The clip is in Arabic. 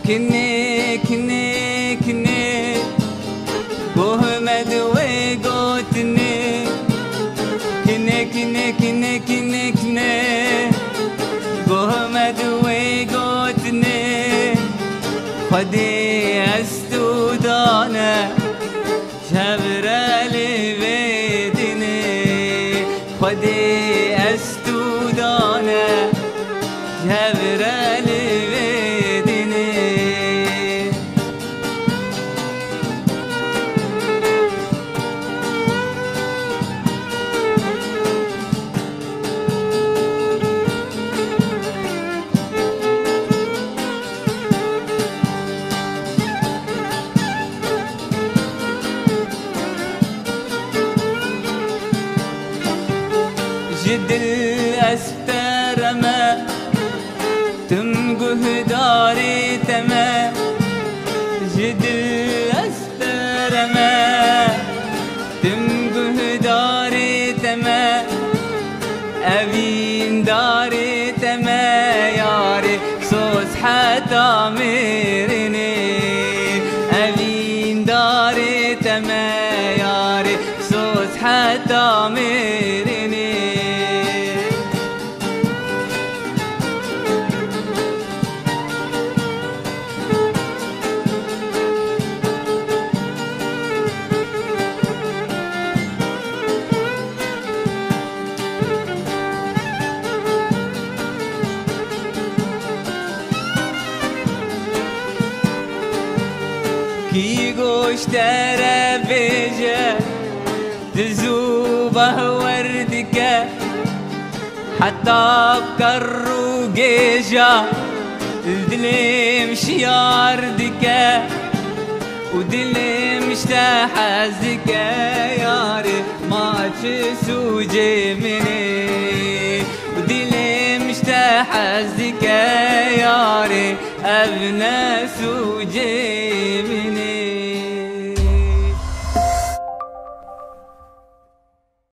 كني كني كني قهمد وقوتني كني كني كني كني كني قهمد وقوتني خدي استودانا شبرالي بيدني خدي استودانا شبرالي بيدني جد الأسترمة تمقه داري تما جد الأسترمة تمقه داري تما أبين داري تما ياري صوص حتى ميرني أبين داري تما ياري صوص حتى ميرني كي قوش ترى بيجا تزوبه وردك حتى بكرو جيجا الدلي مش ياردك ودلي مش تحزك ياري ما تشسو جيمني ودلي مش تحزك ياري ابنا سوجي